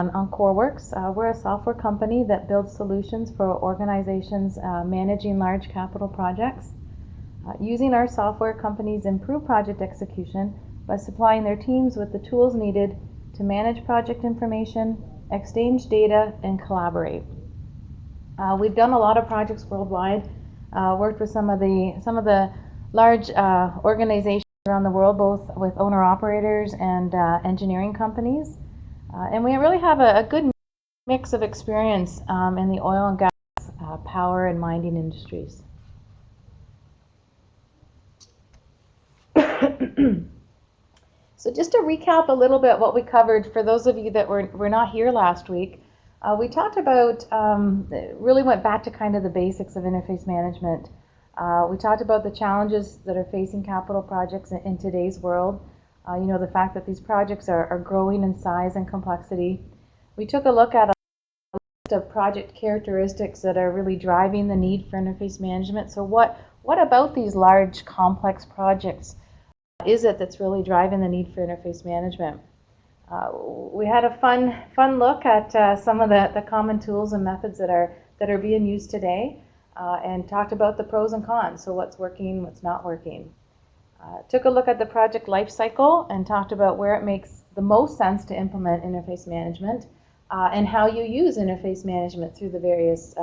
on CoreWorks. We're a software company that builds solutions for organizations managing large capital projects. Using our software, companies improve project execution by supplying their teams with the tools needed to manage project information, exchange data, and collaborate. We've done a lot of projects worldwide, worked with some of the large organizations around the world, both with owner-operators and engineering companies. And we really have a good mix of experience in the oil and gas, power, and mining industries. So just to recap a little bit what we covered for those of you that were not here last week, we talked about, really went back to kind of the basics of interface management. We talked about the challenges that are facing capital projects in today's world. The fact that these projects are growing in size and complexity. We took a look at a list of project characteristics that are really driving the need for interface management. So what about these large, complex projects is it that's really driving the need for interface management? We had a fun look at some of the common tools and methods that are being used today, and talked about the pros and cons. So what's working, what's not working. Took a look at the project life cycle and talked about where it makes the most sense to implement interface management, and how you use interface management through the various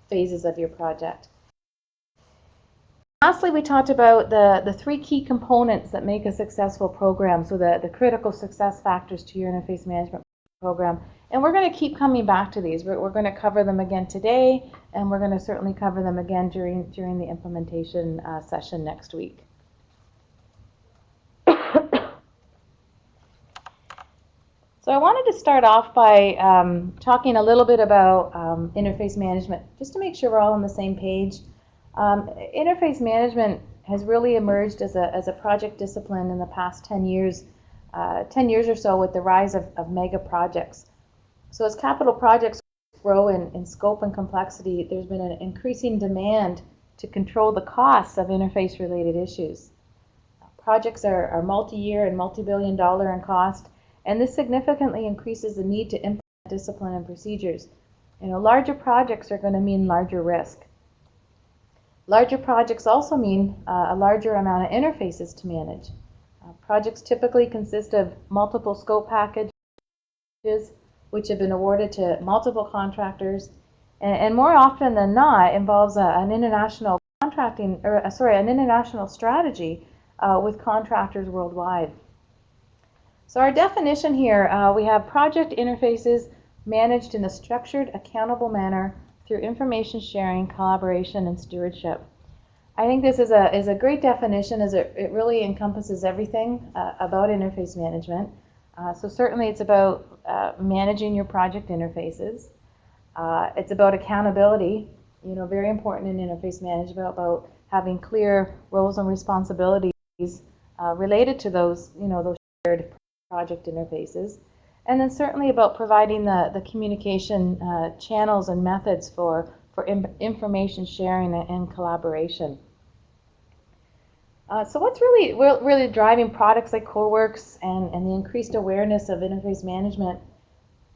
phases of your project. Lastly, we talked about the three key components that make a successful program, so the critical success factors to your interface management program. And we're going to keep coming back to these. We're going to cover them again today, and we're going to certainly cover them again during the implementation session next week. So I wanted to start off by talking a little bit about interface management, just to make sure we're all on the same page. Interface management has really emerged as a project discipline in the past 10 years or so, with the rise of mega projects. So as capital projects grow in scope and complexity, there's been an increasing demand to control the costs of interface-related issues. Projects are multi-year and multi-billion-dollar in cost, and this significantly increases the need to implement discipline and procedures. Larger projects are going to mean larger risk. Larger projects also mean a larger amount of interfaces to manage. Projects typically consist of multiple scope packages, which have been awarded to multiple contractors, and more often than not involves an international an international strategy with contractors worldwide. So our definition here, we have project interfaces managed in a structured, accountable manner through information sharing, collaboration, and stewardship. I think this is a great definition, as it really encompasses everything about interface management. So certainly it's about managing your project interfaces. It's about accountability, very important in interface management, about having clear roles and responsibilities related to those shared project interfaces. And then certainly about providing the communication channels and methods for information sharing and collaboration. So what's really driving products like CoreWorks and the increased awareness of interface management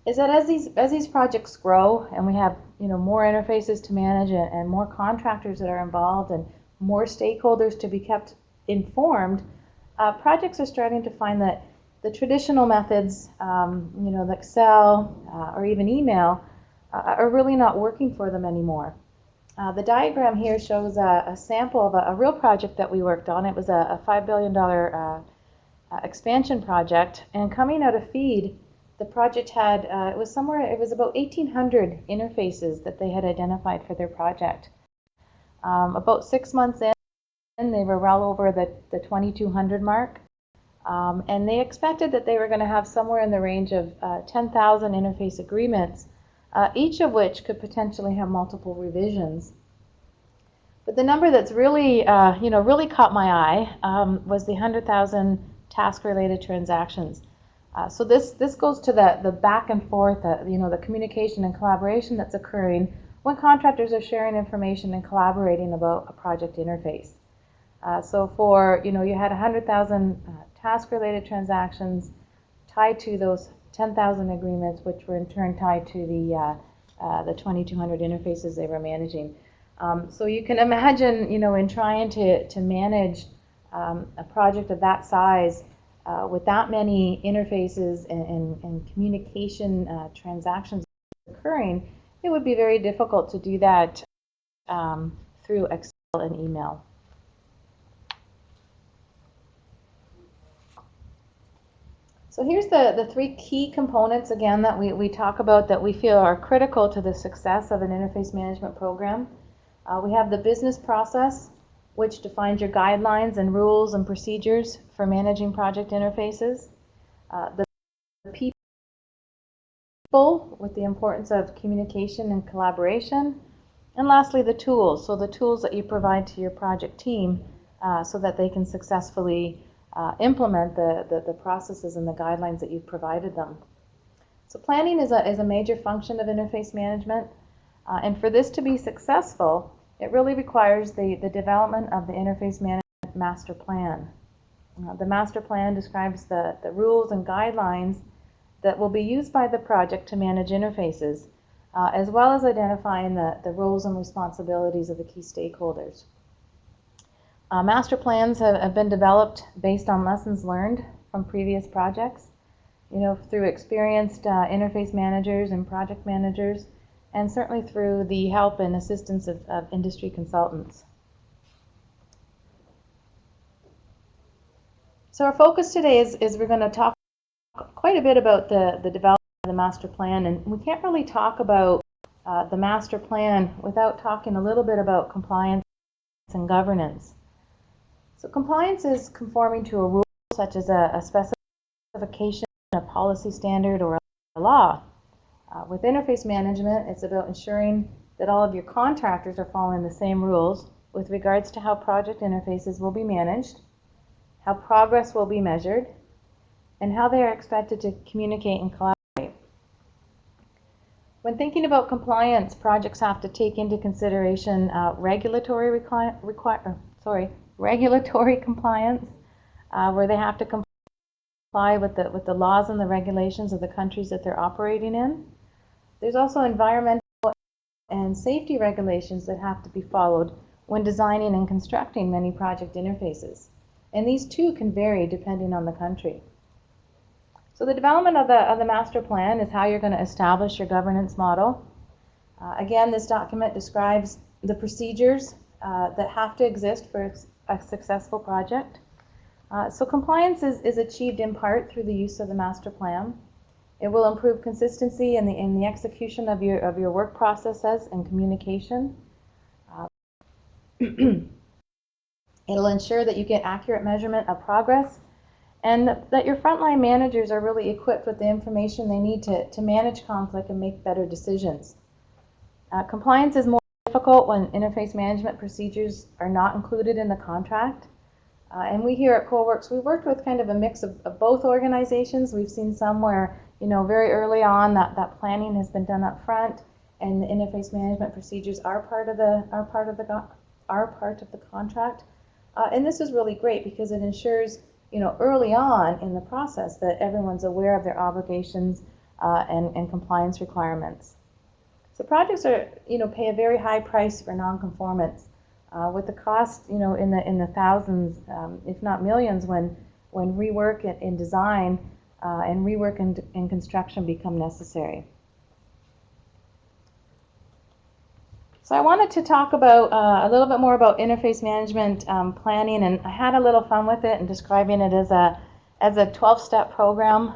is that as these projects grow and we have more interfaces to manage and more contractors that are involved and more stakeholders to be kept informed, projects are starting to find that the traditional methods, like Excel or even email, are really not working for them anymore. The diagram here shows a sample of a real project that we worked on. It was a $5 billion expansion project, and coming out of FEED, the project had, it was about 1,800 interfaces that they had identified for their project. About 6 months in, they were well over the 2,200 mark. And they expected that they were going to have somewhere in the range of 10,000 interface agreements, each of which could potentially have multiple revisions. But the number that's really caught my eye was the 100,000 task-related transactions. So this goes to the back and forth, the communication and collaboration that's occurring when contractors are sharing information and collaborating about a project interface. So for, you had 100,000 task-related transactions tied to those 10,000 agreements, which were in turn tied to the 2,200 interfaces they were managing. So you can imagine, in trying to manage a project of that size with that many interfaces and communication transactions occurring, it would be very difficult to do that through Excel and email. So here's the three key components, again, that we talk about that we feel are critical to the success of an interface management program. We have the business process, which defines your guidelines and rules and procedures for managing project interfaces. The people, with the importance of communication and collaboration. And lastly, the tools. So the tools that you provide to your project team so that they can successfully implement the processes and the guidelines that you've provided them. So planning is a major function of interface management. And for this to be successful, it really requires the development of the interface management master plan. The master plan describes the rules and guidelines that will be used by the project to manage interfaces, as well as identifying the roles and responsibilities of the key stakeholders. Master plans have been developed based on lessons learned from previous projects, through experienced interface managers and project managers, and certainly through the help and assistance of industry consultants. So our focus today is we're going to talk quite a bit about the development of the master plan, and we can't really talk about the master plan without talking a little bit about compliance and governance. So compliance is conforming to a rule such as a specification, a policy standard, or a law. With interface management, it's about ensuring that all of your contractors are following the same rules with regards to how project interfaces will be managed, how progress will be measured, and how they are expected to communicate and collaborate. When thinking about compliance, projects have to take into consideration regulatory compliance, where they have to comply with the laws and the regulations of the countries that they're operating in. There's also environmental and safety regulations that have to be followed when designing and constructing many project interfaces. And these too can vary depending on the country. So the development of the master plan is how you're going to establish your governance model. Again, this document describes the procedures that have to exist for a successful project. So compliance is achieved in part through the use of the master plan. It will improve consistency in the execution of your work processes and communication. It'll ensure that you get accurate measurement of progress and that your frontline managers are really equipped with the information they need to manage conflict and make better decisions. Compliance is more difficult when interface management procedures are not included in the contract. And we here at CoalWorks, we worked with kind of a mix of both organizations. We've seen some where, very early on that planning has been done up front and the interface management procedures are part of the contract. And this is really great because it ensures, early on in the process that everyone's aware of their obligations and compliance requirements. So projects pay a very high price for non-conformance, with the cost, in the thousands, if not millions, when rework in design and rework in construction become necessary. So I wanted to talk about a little bit more about interface management planning, and I had a little fun with it and describing it as a 12-step program.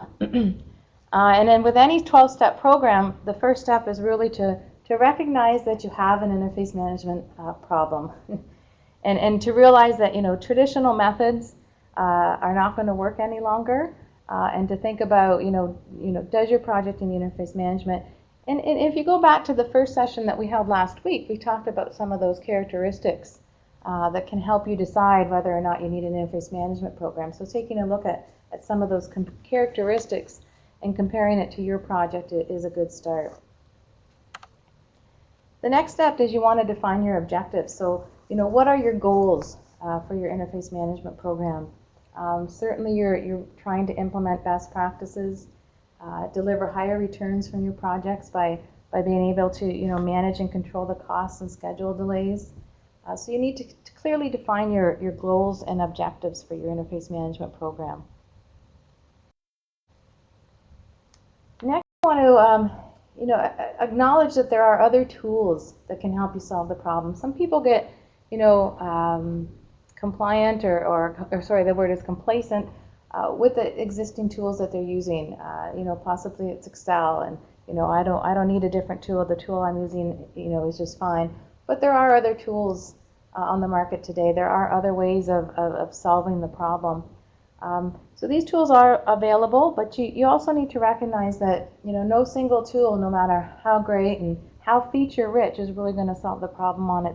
And then with any 12-step program, the first step is really to recognize that you have an interface management problem, and to realize that traditional methods are not going to work any longer, and to think about does your project need interface management. And if you go back to the first session that we held last week, we talked about some of those characteristics that can help you decide whether or not you need an interface management program. So taking a look at some of those characteristics and comparing it to your project is a good start. The next step is you want to define your objectives. So, what are your goals for your interface management program? Certainly you're trying to implement best practices. deliver higher returns from your projects by being able to manage and control the costs and schedule delays. So you need to clearly define your goals and objectives for your interface management program. Next, I want to acknowledge that there are other tools that can help you solve the problem. Some people get compliant or sorry, the word is complacent with the existing tools that they're using. Possibly it's Excel, and I don't need a different tool. The tool I'm using is just fine. But there are other tools on the market today. There are other ways of solving the problem. So these tools are available, but you also need to recognize that no single tool, no matter how great and how feature rich, is really going to solve the problem on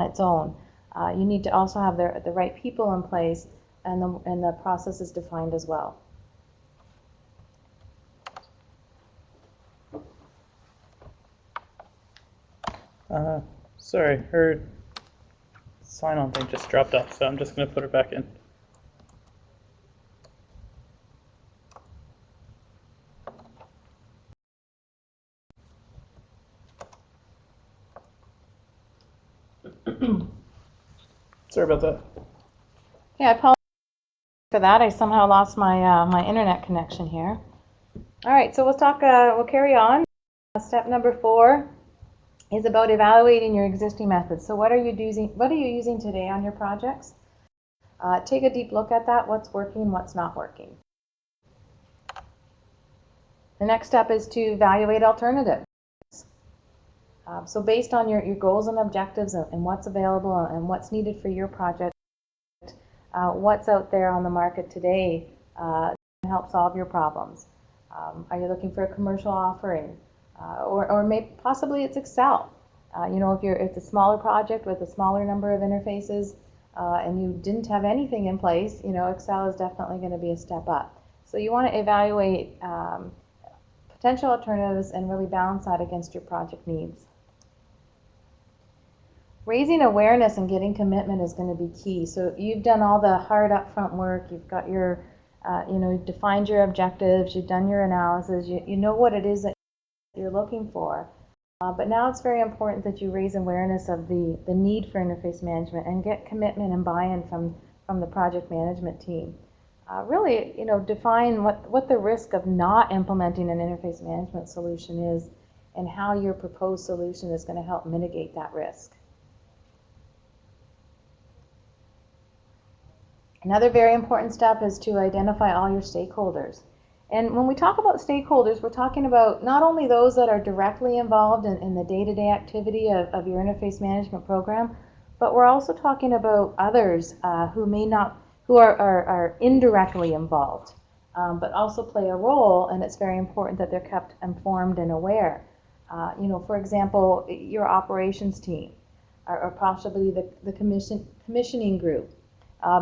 its own. You need to also have the right people in place, and the process is defined as well. Sorry, her sign-on thing just dropped off, so I'm just going to put her back in. Sorry about that. Yeah, I apologize for that. I somehow lost my my internet connection here. All right, so we'll carry on. Step number 4 is about evaluating your existing methods. So what are you using today on your projects? Take a deep look at that. What's working, what's not working. The next step is to evaluate alternatives. So based on your goals and objectives and what's available and what's needed for your project, what's out there on the market today can help solve your problems. Are you looking for a commercial offering? Or maybe possibly it's Excel. If it's a smaller project with a smaller number of interfaces and you didn't have anything in place, Excel is definitely going to be a step up. So you want to evaluate potential alternatives and really balance that against your project needs. Raising awareness and getting commitment is going to be key. So you've done all the hard upfront work. You've got your, you've defined your objectives. You've done your analysis. You know what it is that you're looking for. But now it's very important that you raise awareness of the need for interface management and get commitment and buy-in from the project management team. Really, define what the risk of not implementing an interface management solution is and how your proposed solution is going to help mitigate that risk. Another very important step is to identify all your stakeholders. And when we talk about stakeholders, we're talking about not only those that are directly involved in the day-to-day activity of your interface management program, but we're also talking about others who are indirectly involved, but also play a role, and it's very important that they're kept informed and aware. For example, your operations team, or possibly the commissioning group,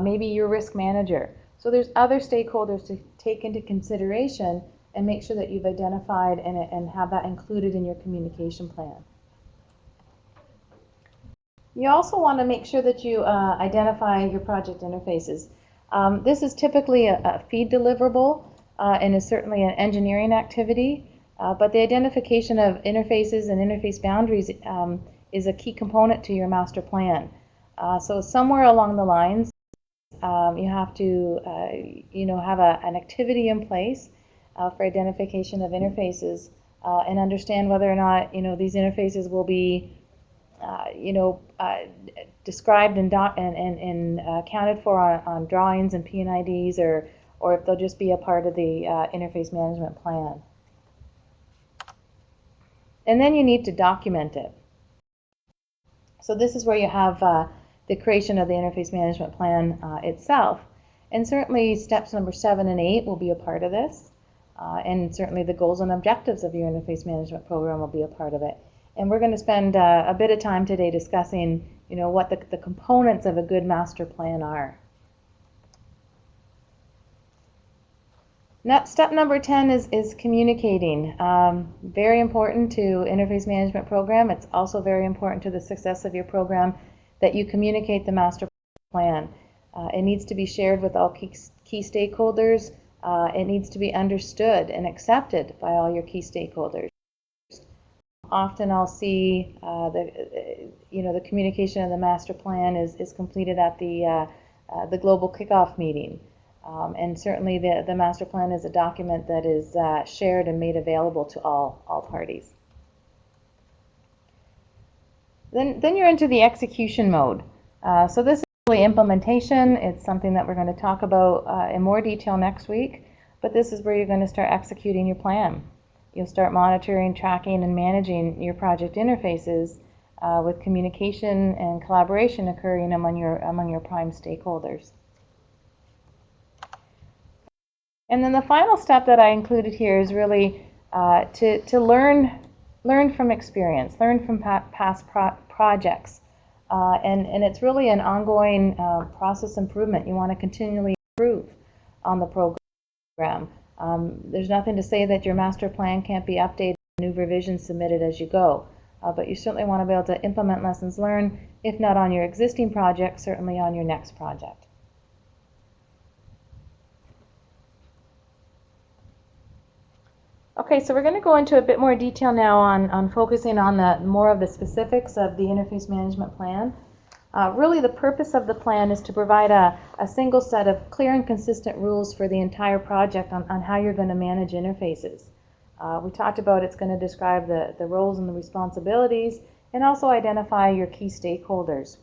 maybe your risk manager. So there's other stakeholders to take into consideration and make sure that you've identified and have that included in your communication plan. You also want to make sure that you identify your project interfaces. This is typically a feed deliverable and is certainly an engineering activity, but the identification of interfaces and interface boundaries is a key component to your master plan. So somewhere along the lines, you have to have an activity in place for identification of interfaces and understand whether or not these interfaces will be described and accounted for on drawings and P&IDs, or if they'll just be a part of the interface management plan. And then you need to document it. So this is where you have the creation of the interface management plan itself. And certainly steps number 7 and 8 will be a part of this. And certainly the goals and objectives of your interface management program will be a part of it. And we're going to spend a bit of time today discussing what the components of a good master plan are. Now, step number 10 is communicating. Very important to interface management program. It's also very important to the success of your program that you communicate the master plan. It needs to be shared with all key stakeholders It needs to be understood and accepted by all your key stakeholders. Often I'll see the communication of the master plan is completed at the global kickoff meeting. And certainly the master plan is a document that is shared and made available to all parties. Then you're into the execution mode. So this is really implementation. It's something that we're going to talk about in more detail next week, but this is where you're going to start executing your plan. You'll start monitoring, tracking, and managing your project interfaces with communication and collaboration occurring among your prime stakeholders. And then the final step that I included here is really to learn from experience, learn from past projects. And it's really an ongoing process improvement. You want to continually improve on the program. There's nothing to say that your master plan can't be updated, new revisions submitted as you go. But you certainly want to be able to implement lessons learned, if not on your existing project, certainly on your next project. Okay, so we're going to go into a bit more detail now on focusing on more of the specifics of the interface management plan. Really, the purpose of the plan is to provide a single set of clear and consistent rules for the entire project on how you're going to manage interfaces. We talked about it's going to describe the roles and the responsibilities and also identify your key stakeholders.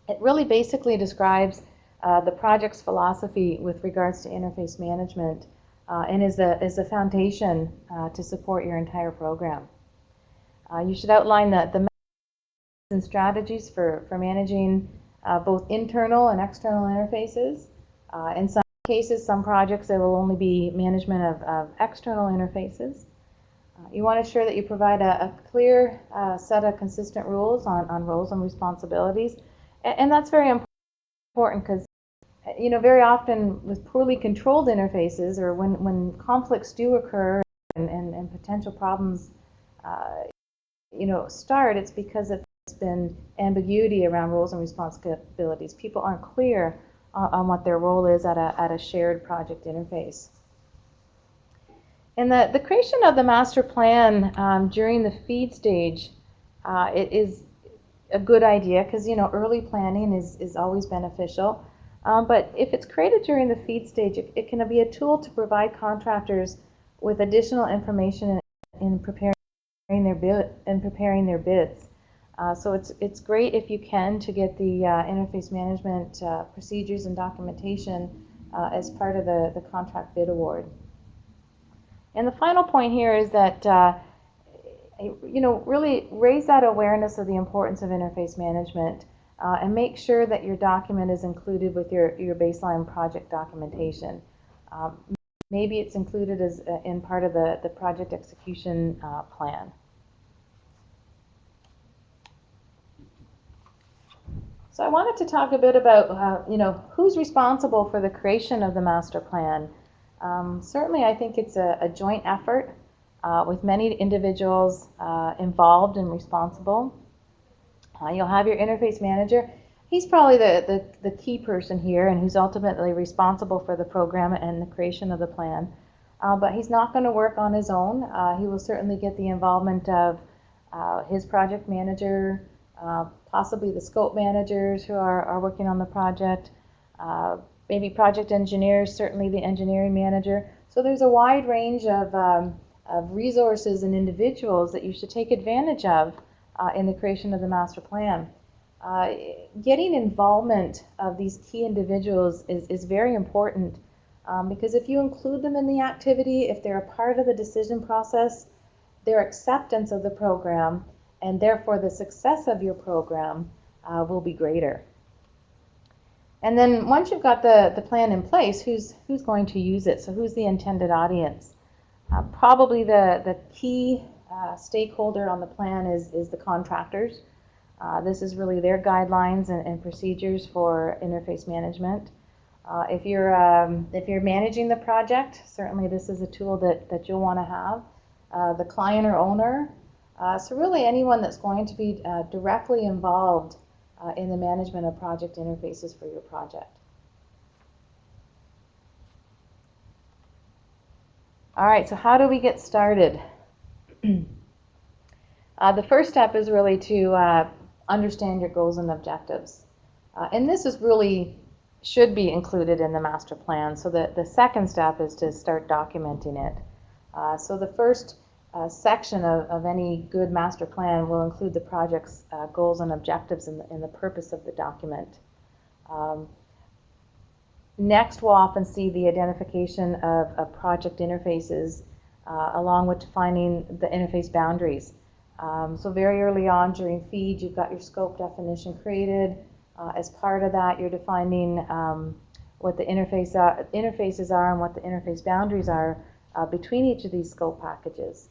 It really basically describes the project's philosophy with regards to interface management and is the foundation to support your entire program. You should outline the and strategies for managing both internal and external interfaces. In some cases, some projects, there will only be management of external interfaces. You want to ensure that you provide a clear set of consistent rules on roles and responsibilities. And that's very important because, very often with poorly controlled interfaces or when conflicts do occur and potential problems, start, it's because it's been ambiguity around roles and responsibilities. People aren't clear on what their role is at a shared project interface. And the creation of the master plan during the FEED stage it is a good idea because early planning is always beneficial. But if it's created during the FEED stage, it can be a tool to provide contractors with additional information in preparing their bids. So it's great if you can to get the interface management procedures and documentation as part of the contract bid award. And the final point here is that really raise that awareness of the importance of interface management and make sure that your document is included with your baseline project documentation. Maybe it's included as in part of the project execution plan. So I wanted to talk a bit about who's responsible for the creation of the master plan. Certainly, I think it's a joint effort with many individuals involved and responsible. You'll have your interface manager. He's probably the key person here and who's ultimately responsible for the program and the creation of the plan. But he's not going to work on his own. He will certainly get the involvement of his project manager, possibly the scope managers who are working on the project, maybe project engineers, certainly the engineering manager. So there's a wide range of resources and individuals that you should take advantage of in the creation of the master plan. Getting involvement of these key individuals is very important because if you include them in the activity, if they're a part of the decision process, their acceptance of the program and therefore the success of your program will be greater. And then once you've got the plan in place, who's going to use it? So who's the intended audience? Probably the key stakeholder on the plan is the contractors. This is really their guidelines and procedures for interface management. If you're managing the project, certainly this is a tool that you'll want to have. The client or owner. So really anyone that's going to be directly involved in the management of project interfaces for your project. All right, so how do we get started? The first step is really to understand your goals and objectives. And this is really should be included in the master plan. So the second step is to start documenting it. So the first section of any good master plan will include the project's goals and objectives and the purpose of the document. Next, we'll often see the identification of project interfaces along with defining the interface boundaries. So very early on during FEED, you've got your scope definition created. As part of that, you're defining what the interfaces are and what the interface boundaries are between each of these scope packages.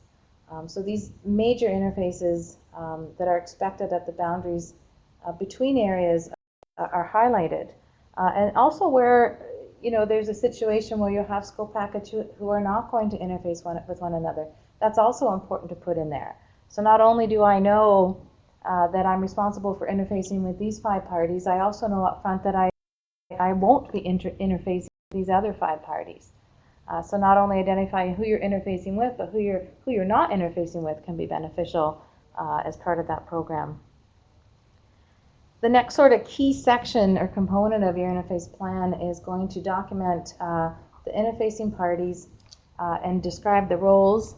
So these major interfaces that are expected at the boundaries between areas are highlighted. And also where there's a situation where you'll have scope packages who are not going to interface with one another. That's also important to put in there. So not only do I know that I'm responsible for interfacing with these 5 parties, I also know up front that I won't be interfacing with these other 5 parties. So not only identifying who you're interfacing with, but who you're not interfacing with can be beneficial as part of that program. The next sort of key section or component of your interface plan is going to document the interfacing parties and describe the roles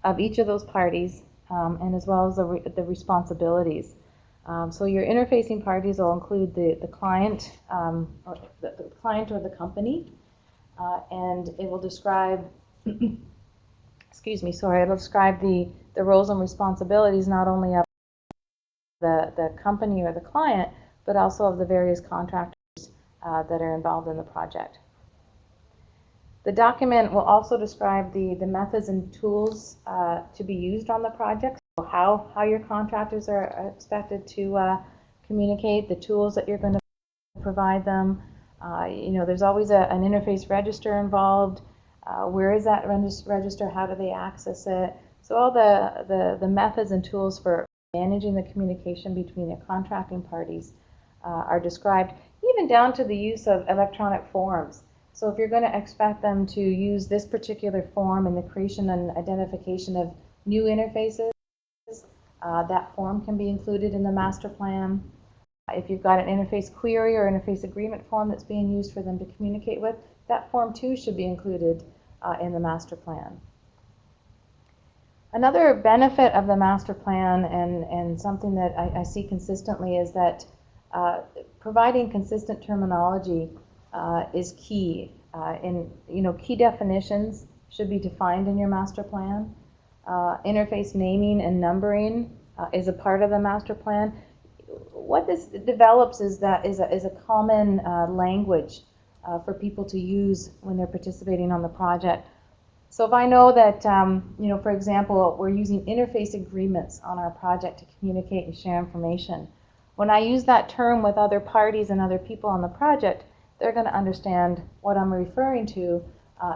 of each of those parties and as well as the responsibilities. So your interfacing parties will include the client, or the client or the company, and it will describe, it'll describe the roles and responsibilities not only of the company or the client, but also of the various contractors that are involved in the project. The document will also describe the methods and tools to be used on the project, so how your contractors are expected to communicate, the tools that you're going to provide them. There's always an interface register involved. Where is that register? How do they access it? So all the methods and tools for managing the communication between the contracting parties are described, even down to the use of electronic forms. So if you're going to expect them to use this particular form in the creation and identification of new interfaces, that form can be included in the master plan. If you've got an interface query or interface agreement form that's being used for them to communicate with, that form too should be included in the master plan. Another benefit of the master plan and something that I see consistently is that providing consistent terminology is key. Key definitions should be defined in your master plan. Interface naming and numbering is a part of the master plan. What this develops is a common language for people to use when they're participating on the project. So if I know that, for example, we're using interface agreements on our project to communicate and share information, when I use that term with other parties and other people on the project, they're going to understand what I'm referring to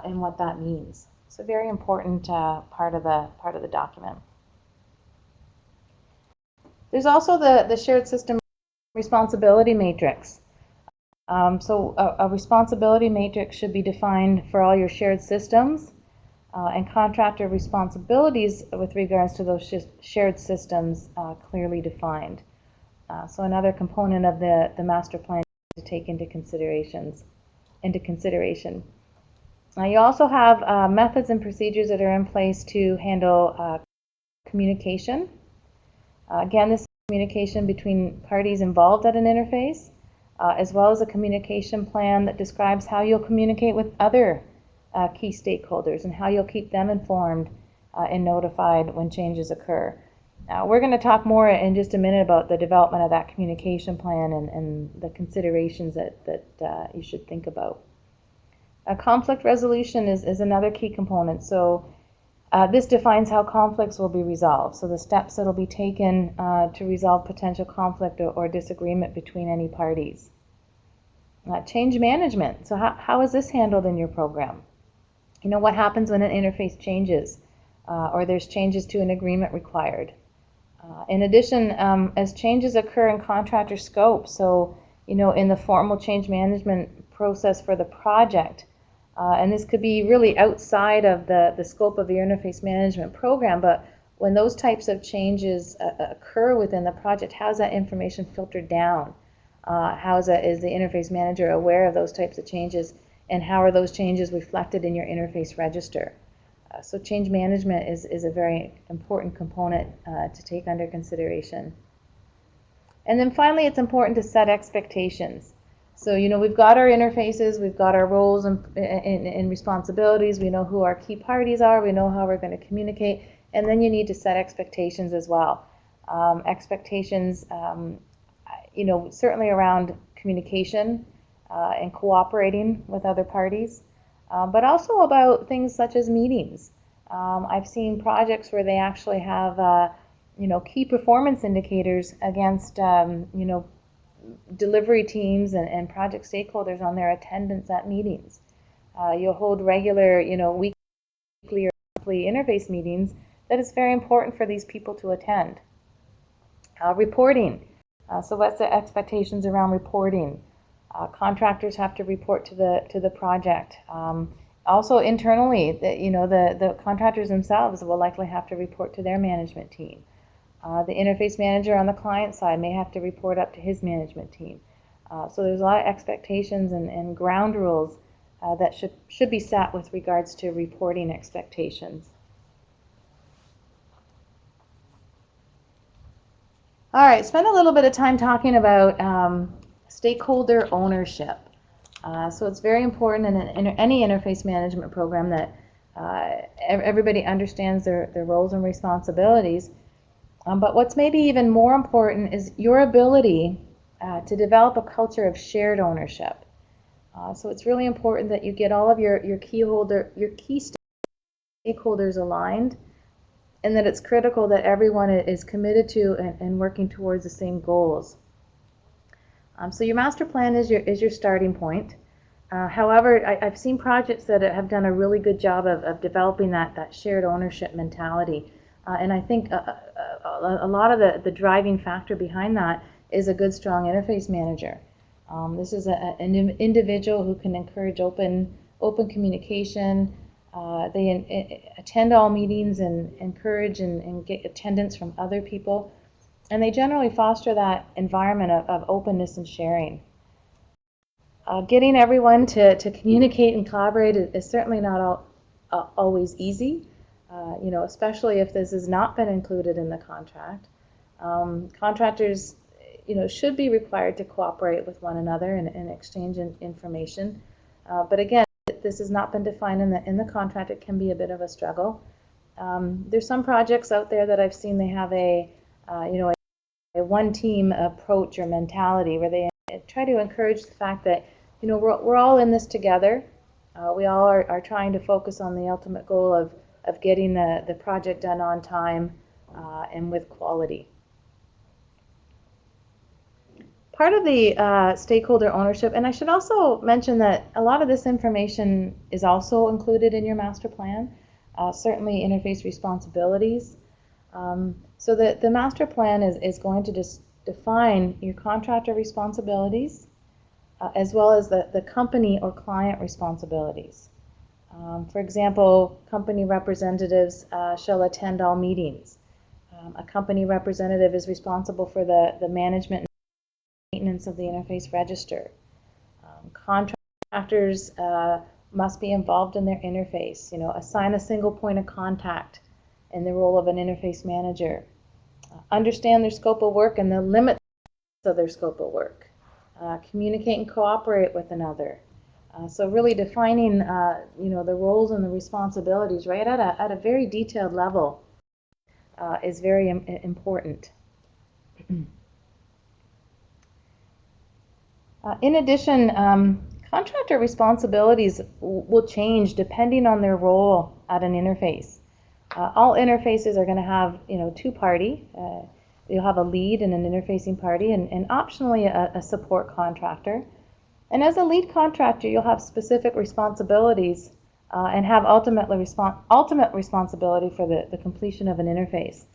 and what that means. It's a very important part of the document. There's also the shared system responsibility matrix. So a responsibility matrix should be defined for all your shared systems and contractor responsibilities with regards to those shared systems clearly defined. So another component of the master plan to take into consideration. You also have methods and procedures that are in place to handle communication. Again, this is communication between parties involved at an interface, as well as a communication plan that describes how you'll communicate with other key stakeholders and how you'll keep them informed and notified when changes occur. We're going to talk more in just a minute about the development of that communication plan and the considerations that you should think about. Conflict resolution is another key component. So this defines how conflicts will be resolved. So the steps that will be taken to resolve potential conflict or disagreement between any parties. Change management. So how is this handled in your program? What happens when an interface changes or there's changes to an agreement required? In addition, as changes occur in contractor scope, so in the formal change management process for the project, And this could be really outside of the scope of your interface management program, but when those types of changes occur within the project, how's that information filtered down? Is the interface manager aware of those types of changes, and how are those changes reflected in your interface register? So change management is a very important component to take under consideration. And then finally, it's important to set expectations. So, we've got our interfaces, we've got our roles and responsibilities, we know who our key parties are, we know how we're going to communicate, and then you need to set expectations as well. Expectations, certainly around communication and cooperating with other parties, but also about things such as meetings. I've seen projects where they actually have key performance indicators against, delivery teams and project stakeholders on their attendance at meetings. You'll hold regular, weekly or monthly interface meetings that is very important for these people to attend. Reporting. So what's the expectations around reporting? Contractors have to report to the project. Also internally, the contractors themselves will likely have to report to their management team. The interface manager on the client side may have to report up to his management team. So there's a lot of expectations and ground rules that should be set with regards to reporting expectations. All right, spend a little bit of time talking about stakeholder ownership. So it's very important in any interface management program that everybody understands their roles and responsibilities. But what's maybe even more important is your ability to develop a culture of shared ownership. So it's really important that you get all of your key stakeholders aligned, and that it's critical that everyone is committed to and working towards the same goals. So your master plan is your starting point. However, I've seen projects that have done a really good job of developing that shared ownership mentality. And I think a lot of the driving factor behind that is a good, strong interface manager. This is an individual who can encourage open communication. They attend all meetings and encourage and get attendance from other people. And they generally foster that environment of openness and sharing. Getting everyone to communicate and collaborate is certainly not always easy. Especially if this has not been included in the contract. Contractors, should be required to cooperate with one another and exchange information. But again, this has not been defined in the contract. It can be a bit of a struggle. There's some projects out there that I've seen, they have a one team approach or mentality where they try to encourage the fact that, we're all in this together. We all are trying to focus on the ultimate goal of getting the project done on time and with quality. Part of the stakeholder ownership, and I should also mention that a lot of this information is also included in your master plan, certainly interface responsibilities. So the master plan is going to just define your contractor responsibilities as well as the company or client responsibilities. For example, company representatives shall attend all meetings. A company representative is responsible for the management and maintenance of the interface register. Contractors must be involved in their interface, assign a single point of contact in the role of an interface manager. Understand their scope of work and the limits of their scope of work. Communicate and cooperate with another. So really defining, the roles and the responsibilities right at a very detailed level is very important. In addition, contractor responsibilities will change depending on their role at an interface. All interfaces are going to have, two-party. You'll have a lead and an interfacing party, and optionally a support contractor. And as a lead contractor, you'll have specific responsibilities and have ultimate responsibility for the completion of an interface.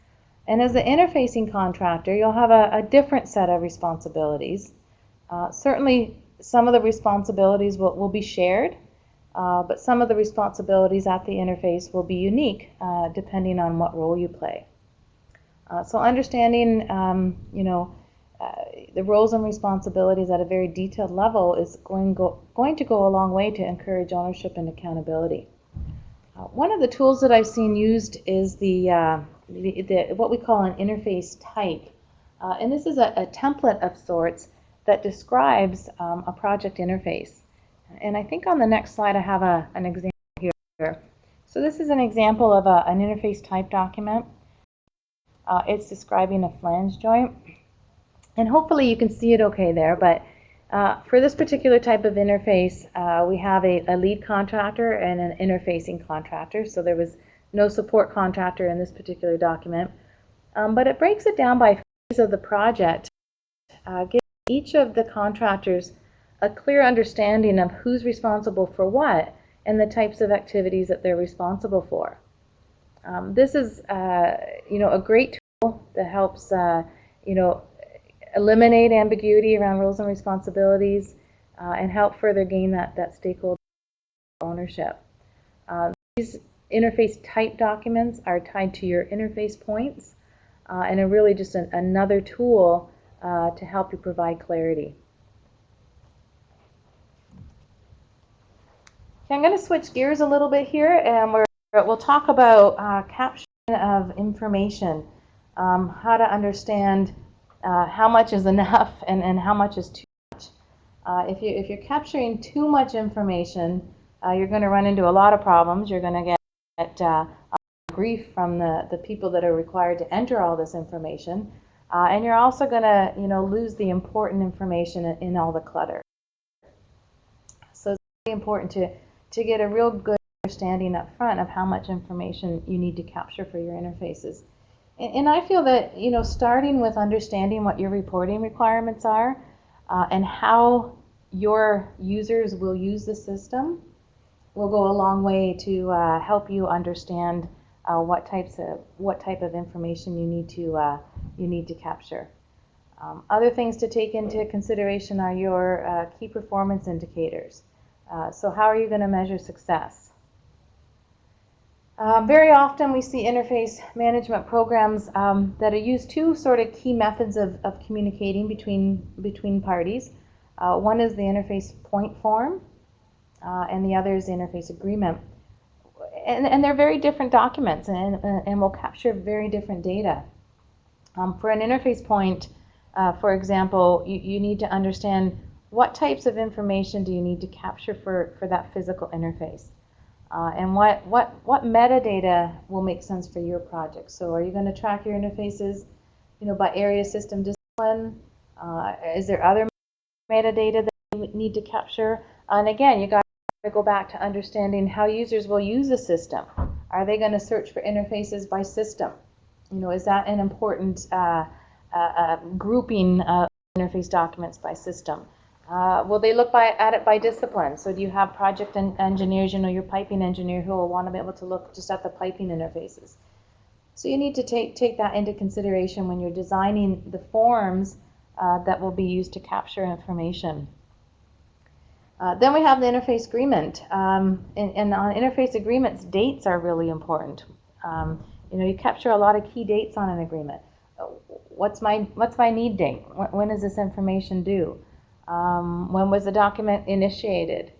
And as the interfacing contractor, you'll have a different set of responsibilities. Certainly, some of the responsibilities will be shared, but some of the responsibilities at the interface will be unique depending on what role you play. So understanding, the roles and responsibilities at a very detailed level is going to go a long way to encourage ownership and accountability. One of the tools that I've seen used is what we call an interface type. And this is a template of sorts that describes a project interface. And I think on the next slide I have an example here. So this is an example of an interface type document. It's describing a flange joint. And hopefully you can see it okay there, but for this particular type of interface, we have a lead contractor and an interfacing contractor. So there was no support contractor in this particular document. But it breaks it down by phase of the project, giving each of the contractors a clear understanding of who's responsible for what and the types of activities that they're responsible for. This is, a great tool that helps, eliminate ambiguity around roles and responsibilities and help further gain that stakeholder ownership. These interface type documents are tied to your interface points and are really just another tool to help you provide clarity. Okay, I'm going to switch gears a little bit here, and we'll talk about capturing of information, how to understand how much is enough and how much is too much. If you're capturing too much information, you're going to run into a lot of problems. You're going to get grief from the people that are required to enter all this information, and you're also going to lose the important information in all the clutter. So it's really important to get a real good understanding up front of how much information you need to capture for your interfaces. And I feel that starting with understanding what your reporting requirements are and how your users will use the system will go a long way to help you understand what type of information you need to capture. Other things to take into consideration are your key performance indicators. So how are you going to measure success? Very often we see interface management programs that use two sort of key methods of communicating between parties. One is the interface point form, and the other is the interface agreement. And they're very different documents and will capture very different data. For an interface point, for example, you need to understand what types of information do you need to capture for that physical interface. And what metadata will make sense for your project. So are you going to track your interfaces, by area system discipline? Is there other metadata that you need to capture? And again, you got to go back to understanding how users will use the system. Are they going to search for interfaces by system? Is that an important grouping of interface documents by system? Will they look at it by discipline? So do you have project engineers, your piping engineer who will want to be able to look just at the piping interfaces? So you need to take that into consideration when you're designing the forms that will be used to capture information. Then we have the interface agreement. And on interface agreements, dates are really important. You capture a lot of key dates on an agreement. What's my need date? When is this information due? When was the document initiated?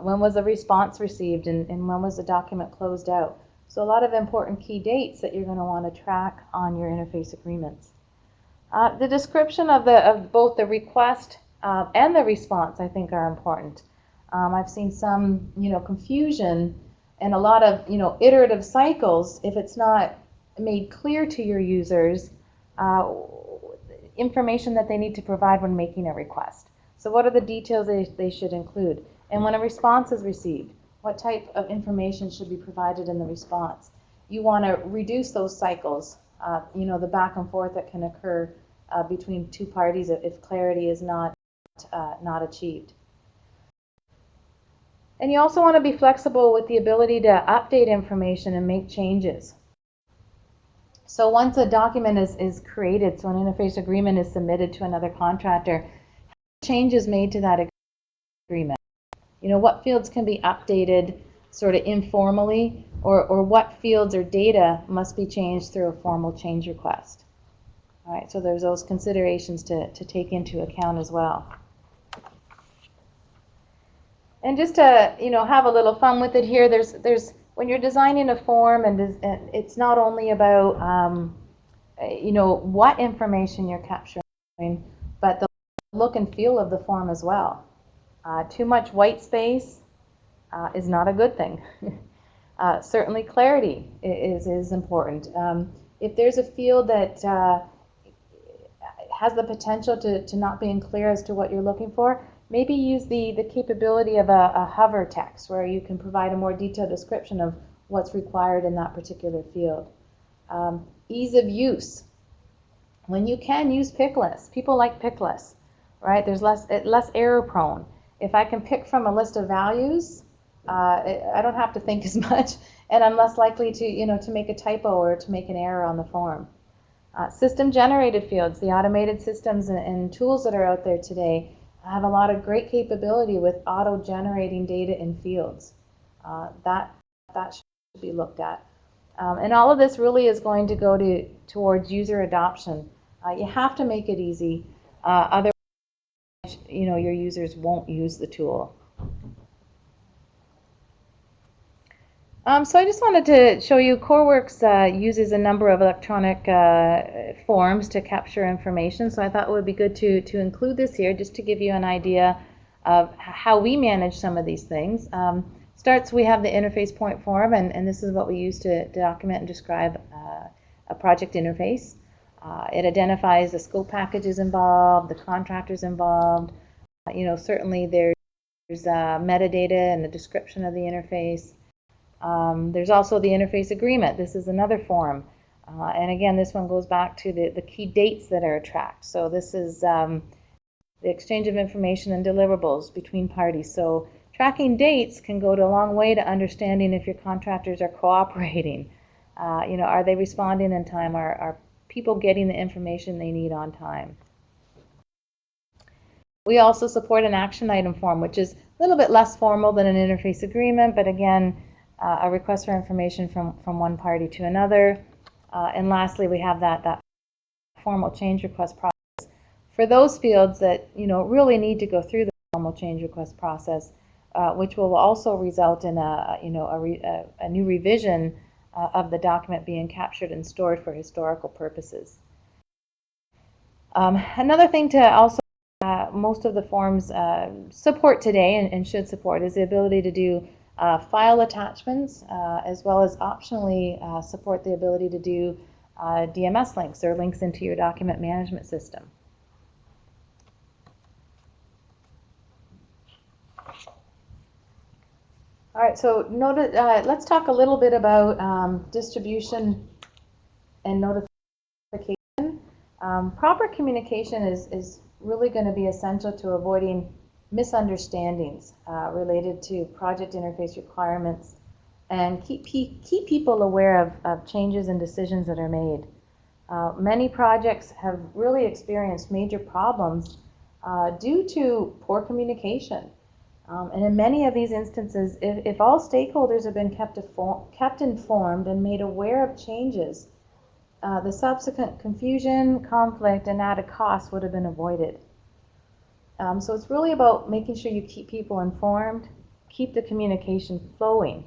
When was the response received? And when was the document closed out? So a lot of important key dates that you're going to want to track on your interface agreements. The description of both the request and the response, I think, are important. I've seen some, confusion and a lot of, iterative cycles if it's not made clear to your users information that they need to provide when making a request. So what are the details they should include? And when a response is received, what type of information should be provided in the response? You want to reduce those cycles, the back and forth that can occur between two parties if clarity is not achieved. And you also want to be flexible with the ability to update information and make changes. So once a document is created, so an interface agreement is submitted to another contractor, changes made to that agreement. You know, what fields can be updated sort of informally, or what fields or data must be changed through a formal change request. All right, so there's those considerations to take into account as well. And just to, you know, have a little fun with it here, there's when you're designing a form, and it's not only about you know, what information you're capturing, but the look and feel of the form as well. Too much white space is not a good thing. Certainly clarity is important. If there's a field that has the potential to not being clear as to what you're looking for, maybe use the capability of a hover text where you can provide a more detailed description of what's required in that particular field. Ease of use. When you can, use pick lists. People like pick lists, right? There's less error prone. If I can pick from a list of values, I don't have to think as much, and I'm less likely to, you know, to make a typo or to make an error on the form. System-generated fields, the automated systems and tools that are out there today have a lot of great capability with auto-generating data in fields. That should be looked at. And all of this really is going to go towards user adoption. You have to make it easy, otherwise, you know, your users won't use the tool. So I just wanted to show you CoreWorks uses a number of electronic forms to capture information. So I thought it would be good to include this here just to give you an idea of how we manage some of these things. We have the interface point form, and this is what we use to document and describe a project interface. It identifies the scope packages involved, the contractors involved. You know, certainly there's metadata and the description of the interface. There's also the interface agreement. This is another form. And again, this one goes back to the key dates that are tracked. So this is the exchange of information and deliverables between parties. So tracking dates can go a long way to understanding if your contractors are cooperating. You know, are they responding in time? Are people getting the information they need on time? We also support an action item form, which is a little bit less formal than an interface agreement, but again, a request for information from one party to another. And lastly, we have that formal change request process for those fields that, you know, really need to go through the formal change request process, which will also result in a new revision of the document being captured and stored for historical purposes. Another thing to also most of the forms support today and should support is the ability to do file attachments, as well as optionally support the ability to do DMS links or links into your document management system. All right, so let's talk a little bit about distribution and notification. Proper communication is really going to be essential to avoiding misunderstandings related to project interface requirements, and keep people aware of changes and decisions that are made. Many projects have really experienced major problems due to poor communication. And in many of these instances, if all stakeholders have been kept informed and made aware of changes, the subsequent confusion, conflict, and added costs would have been avoided. So it's really about making sure you keep people informed, keep the communication flowing.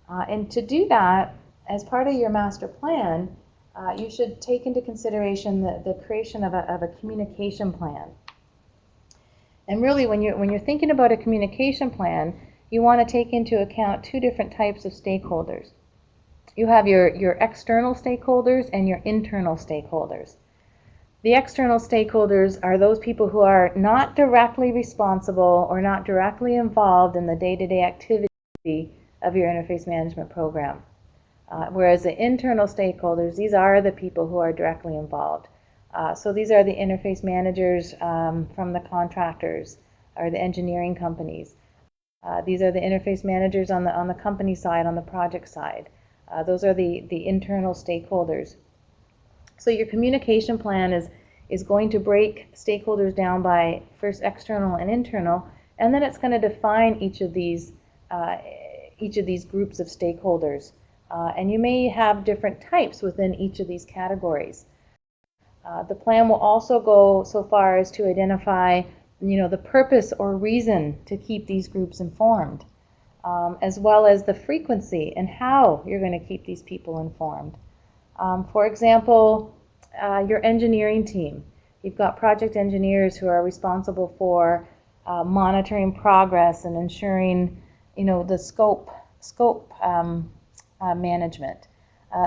And to do that, as part of your master plan, you should take into consideration the creation of a communication plan. And really, when you're thinking about a communication plan, you want to take into account two different types of stakeholders. You have your external stakeholders and your internal stakeholders. The external stakeholders are those people who are not directly responsible or not directly involved in the day-to-day activity of your interface management program. Whereas the internal stakeholders, these are the people who are directly involved. So these are the interface managers from the contractors or the engineering companies. These are the interface managers on the company side, on the project side. Those are the internal stakeholders. So your communication plan is going to break stakeholders down by first external and internal, And then it's going to define each of these groups of stakeholders. And you may have different types within each of these categories. The plan will also go so far as to identify, the purpose or reason to keep these groups informed, as well as the frequency and how you're going to keep these people informed. For example, your engineering team. You've got project engineers who are responsible for monitoring progress and ensuring, the scope management.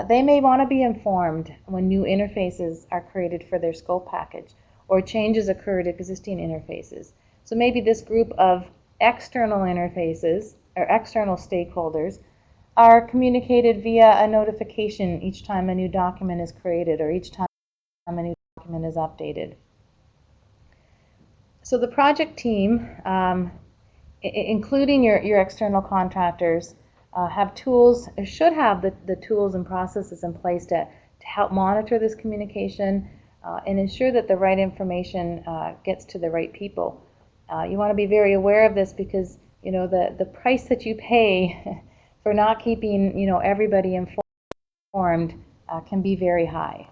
They may want to be informed when new interfaces are created for their scope package or changes occur to existing interfaces. So maybe this group of external interfaces or external stakeholders are communicated via a notification each time a new document is created or each time a new document is updated. So the project team, including your external contractors, have tools, should have the tools and processes in place to help monitor this communication and ensure that the right information gets to the right people. You want to be very aware of this because the price that you pay for not keeping everybody informed can be very high.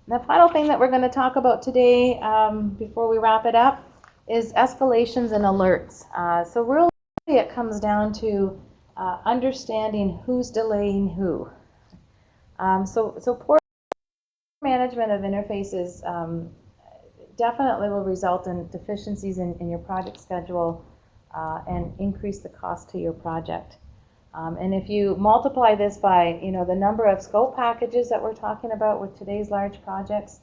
The final thing that we're going to talk about today before we wrap it up is escalations and alerts. So really it comes down to understanding who's delaying who. So poor management of interfaces definitely will result in deficiencies in your project schedule and increase the cost to your project. And if you multiply this by the number of scope packages that we're talking about with today's large projects,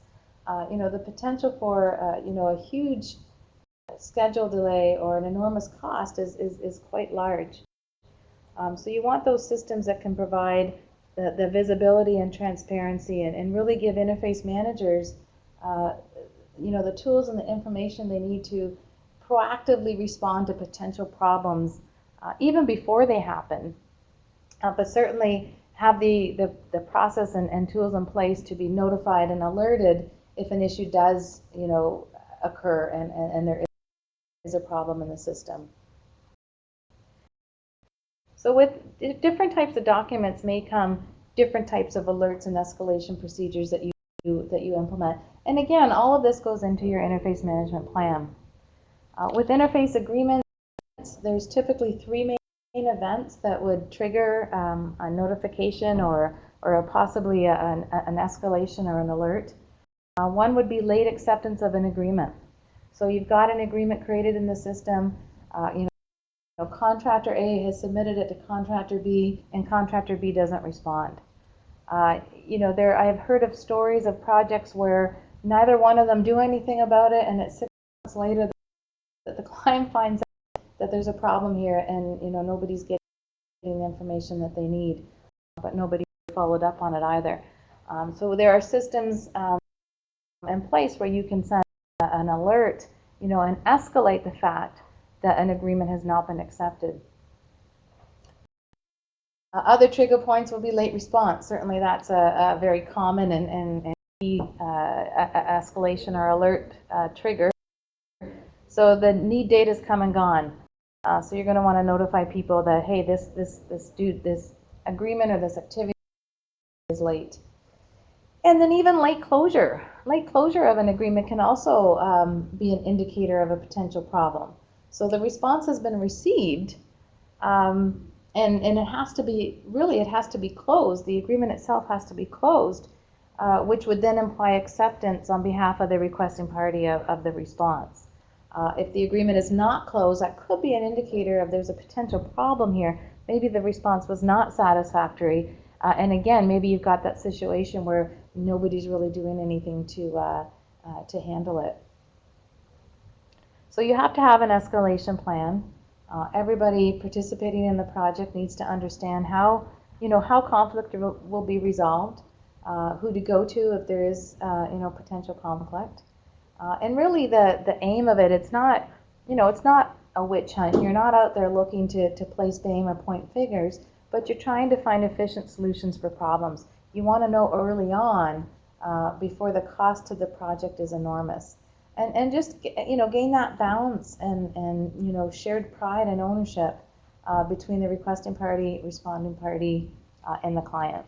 the potential for a huge schedule delay or an enormous cost is quite large. So you want those systems that can provide the visibility and transparency and really give interface managers the tools and the information they need to proactively respond to potential problems even before they happen, but certainly have the process and tools in place to be notified and alerted if an issue does occur and there is a problem in the system. So with different types of documents may come different types of alerts and escalation procedures that you implement. And again, all of this goes into your interface management plan. With interface agreements, there's typically three main events that would trigger a notification or possibly an escalation or an alert. One would be late acceptance of an agreement. So you've got an agreement created in the system. Contractor A has submitted it to contractor B, and contractor B doesn't respond. I have heard of stories of projects where neither one of them do anything about it, and it's 6 months later that the client finds out that there's a problem here, and nobody's getting the information that they need, but nobody followed up on it either. So there are systems in place where you can send an alert, and escalate the fact that an agreement has not been accepted. Other trigger points will be late response. Certainly that's a very common and key escalation or alert trigger. So the need date is come and gone. So you're going to want to notify people that, hey, this agreement or this activity is late. And then even late closure. Late closure of an agreement can also be an indicator of a potential problem. So the response has been received, and it has to be closed. The agreement itself has to be closed, which would then imply acceptance on behalf of the requesting party of the response. If the agreement is not closed, that could be an indicator of there's a potential problem here. Maybe the response was not satisfactory, and again, maybe you've got that situation where nobody's really doing anything to handle it. So you have to have an escalation plan. Everybody participating in the project needs to understand how conflict will be resolved, who to go to if there is potential conflict, and really the aim of it. It's not a witch hunt. You're not out there looking to place blame or point fingers, but you're trying to find efficient solutions for problems. You want to know early on before the cost to the project is enormous. and just gain that balance and shared pride and ownership between the requesting party, responding party, and the client.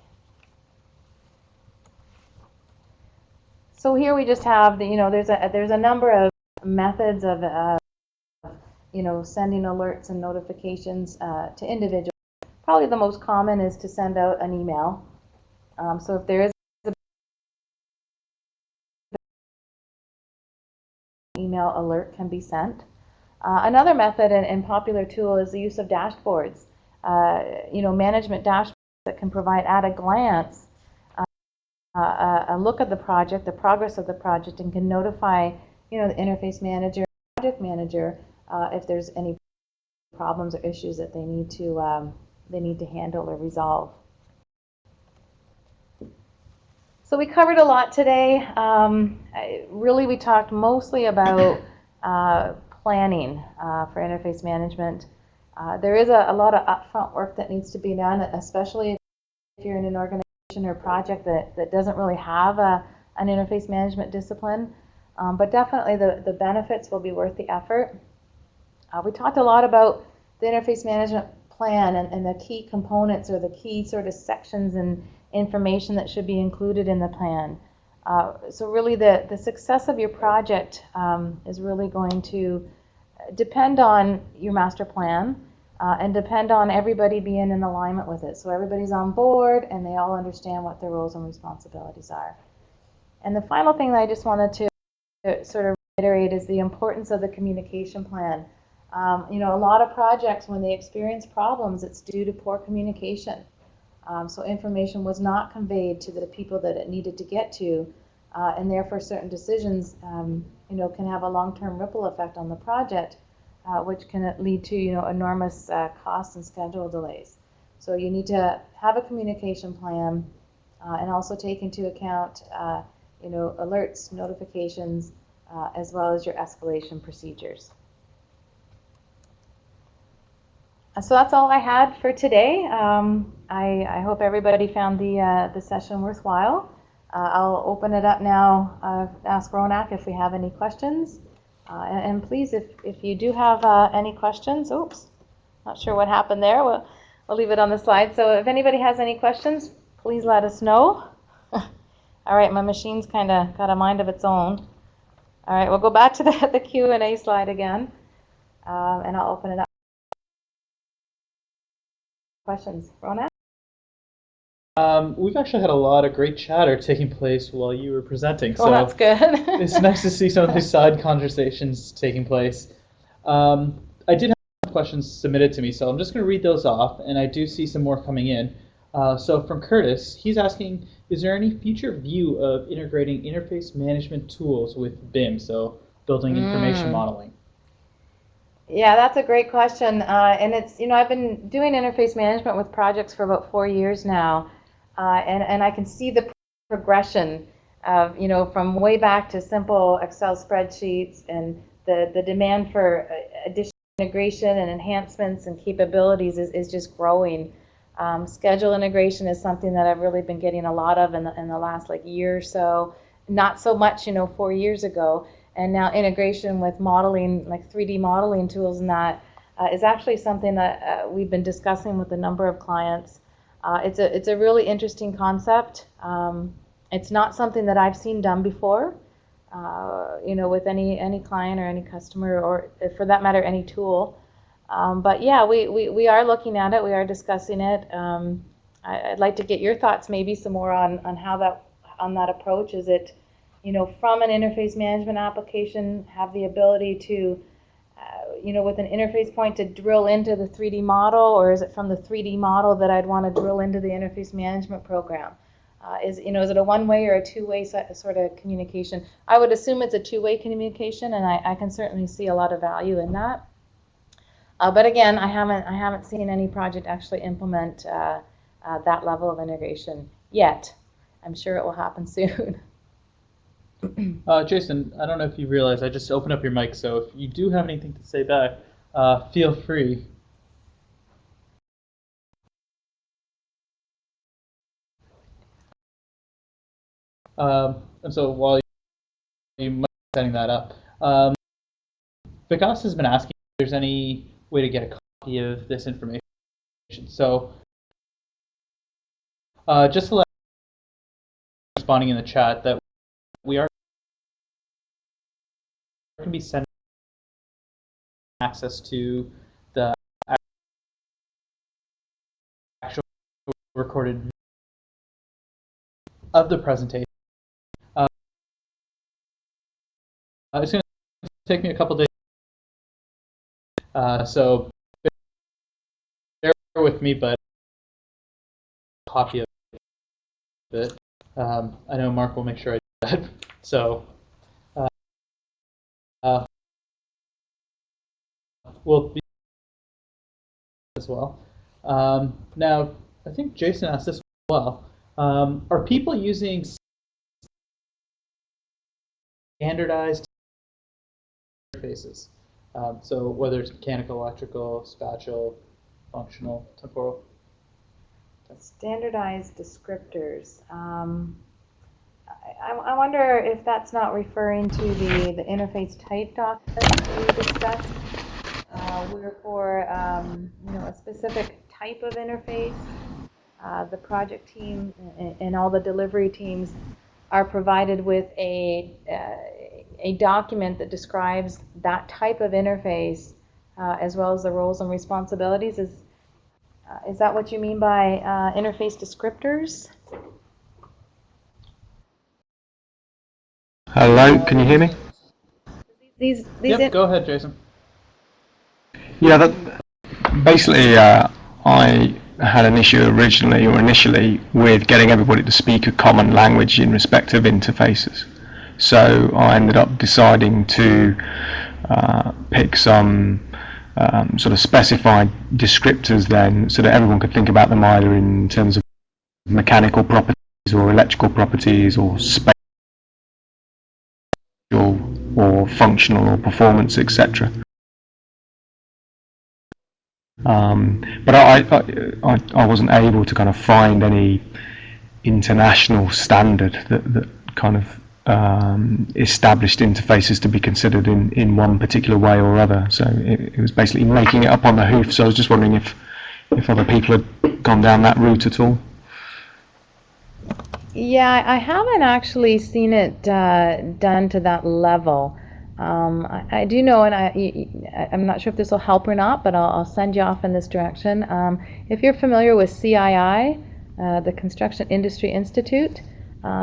So here we just have there's a number of methods of sending alerts and notifications to individuals. Probably the most common is to send out an email. So if there is an email alert can be sent. Another method and popular tool is the use of dashboards. Management dashboards that can provide at a glance a look at the project, the progress of the project, and can notify the interface manager, project manager, if there's any problems or issues that they need to handle or resolve. So we covered a lot today. Really, we talked mostly about planning for interface management. There is a lot of upfront work that needs to be done, especially if you're in an organization or project that doesn't really have an interface management discipline. But definitely the benefits will be worth the effort. We talked a lot about the interface management plan and the key components or the key sort of sections and information that should be included in the plan. So really the success of your project is really going to depend on your master plan and depend on everybody being in alignment with it. So everybody's on board and they all understand what their roles and responsibilities are. And the final thing that I just wanted to sort of reiterate is the importance of the communication plan. A lot of projects, when they experience problems, it's due to poor communication. So information was not conveyed to the people that it needed to get to, and therefore certain decisions, can have a long-term ripple effect on the project, which can lead to, enormous cost and schedule delays. So you need to have a communication plan, and also take into account, alerts, notifications, as well as your escalation procedures. So that's all I had for today. I hope everybody found the session worthwhile. I'll open it up now, ask Ronak if we have any questions. And please, if you do have any questions, oops, not sure what happened there. We'll leave it on the slide. So if anybody has any questions, please let us know. All right, my machine's kind of got a mind of its own. All right, we'll go back to the Q&A slide again, and I'll open it up. Questions, Ronak? We've actually had a lot of great chatter taking place while you were presenting. Well, that's good. It's nice to see some of these side conversations taking place. I did have some questions submitted to me, so I'm just going to read those off, and I do see some more coming in. So from Curtis, he's asking, is there any future view of integrating interface management tools with BIM, so building information modeling? Yeah, that's a great question. And it's, I've been doing interface management with projects for about 4 years now. And I can see the progression of, from way back to simple Excel spreadsheets, and the demand for additional integration and enhancements and capabilities is just growing. Schedule integration is something that I've really been getting a lot of in the last year or so. Not so much, 4 years ago. And now integration with modeling, like 3D modeling tools, and that is actually something that we've been discussing with a number of clients. It's a really interesting concept. It's not something that I've seen done before, with any client or any customer, or for that matter, any tool. But yeah, we are looking at it. We are discussing it. I'd like to get your thoughts, maybe some more on how that approach. Is it, from an interface management application, have the ability to, with an interface point to drill into the 3D model, or is it from the 3D model that I'd want to drill into the interface management program? Is it a one-way or a two-way sort of communication? I would assume it's a two-way communication, and I can certainly see a lot of value in that. But again, I haven't seen any project actually implement that level of integration yet. I'm sure it will happen soon. Jason, I don't know if you realize I just opened up your mic, so if you do have anything to say back, feel free. And so while you might setting that up. Vikas has been asking if there's any way to get a copy of this information. So just to let responding in the chat that we are going to be sending access to the actual recorded of the presentation. It's going to take me a couple days, so bear with me, but a copy of it. I know Mark will make sure I do that. So we'll be as well. Now, I think Jason asked this as well. Are people using standardized interfaces? So whether it's mechanical, electrical, spatial, functional, temporal. Standardized descriptors. I wonder if that's not referring to the interface type document that we discussed, where for a specific type of interface, the project team and all the delivery teams are provided with a document that describes that type of interface, as well as the roles and responsibilities. Is that what you mean by interface descriptors? Hello, can you hear me? Yep, go ahead, Jason. Yeah, basically I had an issue initially with getting everybody to speak a common language in respect of interfaces. So I ended up deciding to pick some sort of specified descriptors then, so that everyone could think about them either in terms of mechanical properties or electrical properties or spatial or functional or performance, etc. But I wasn't able to kind of find any international standard that kind of established interfaces to be considered in one particular way or other. So it was basically making it up on the hoof. So I was just wondering if other people had gone down that route at all. Yeah, I haven't actually seen it done to that level. I do know, and I'm not sure if this will help or not, but I'll send you off in this direction. If you're familiar with CII, the Construction Industry Institute,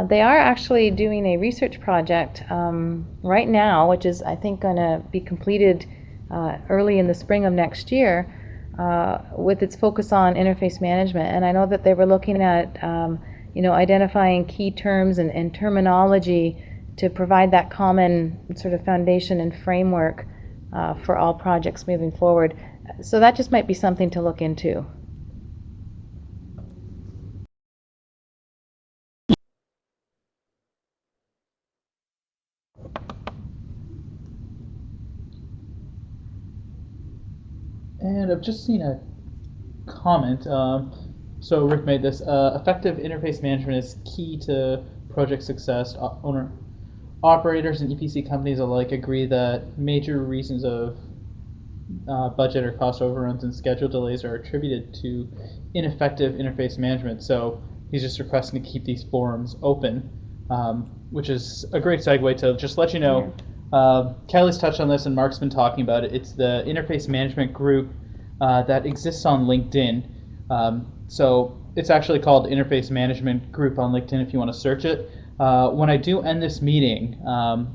they are actually doing a research project right now, which is, I think, going to be completed early in the spring of next year, with its focus on interface management. And I know that they were looking at identifying key terms and terminology to provide that common sort of foundation and framework for all projects moving forward. So that just might be something to look into. And I've just seen a comment. So Rick made this. Effective interface management is key to project success. Operators and EPC companies alike agree that major reasons of budget or cost overruns and schedule delays are attributed to ineffective interface management. So he's just requesting to keep these forums open, which is a great segue to just let you know. Kelly's touched on this and Mark's been talking about it. It's the interface management group that exists on LinkedIn. So it's actually called Interface Management Group on LinkedIn if you want to search it. When I do end this meeting,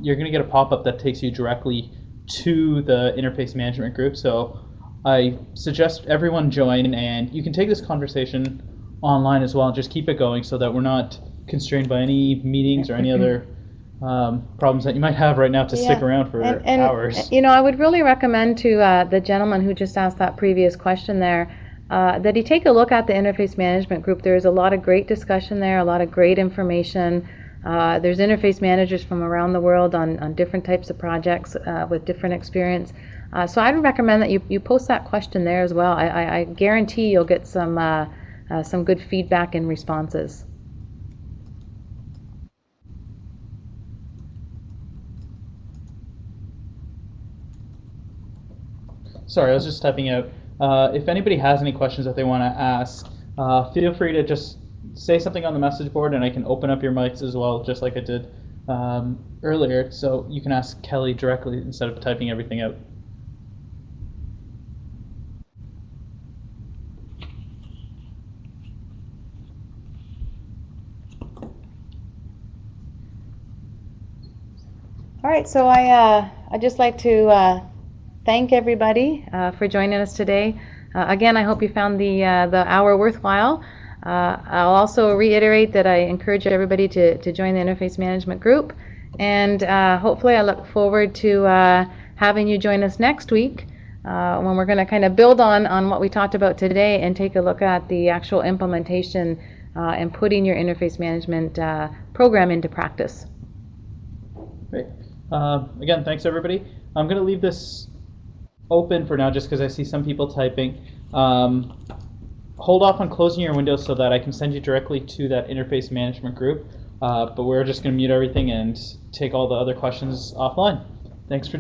you're going to get a pop-up that takes you directly to the Interface Management Group. So I suggest everyone join, and you can take this conversation online as well and just keep it going so that we're not constrained by any meetings or any other problems that you might have right now to stick around for hours. I would really recommend to the gentleman who just asked that previous question there that he take a look at the Interface Management Group. There's a lot of great discussion there, a lot of great information. There's interface managers from around the world on different types of projects with different experience. So I'd recommend that you post that question there as well. I guarantee you'll get some good feedback and responses. sorry, I was just typing out. If anybody has any questions that they want to ask, feel free to just say something on the message board, and I can open up your mics as well, just like I did earlier, so you can ask Kelly directly instead of typing everything out. All right, so I'd just like to thank everybody for joining us today. Again, I hope you found the hour worthwhile. I'll also reiterate that I encourage everybody to join the Interface Management Group, and hopefully I look forward to having you join us next week when we're going to kind of build on what we talked about today and take a look at the actual implementation and putting your interface management program into practice. Great. Again, thanks everybody. I'm going to leave this open for now just because I see some people typing. Hold off on closing your window so that I can send you directly to that interface management group. But we're just going to mute everything and take all the other questions offline. Thanks for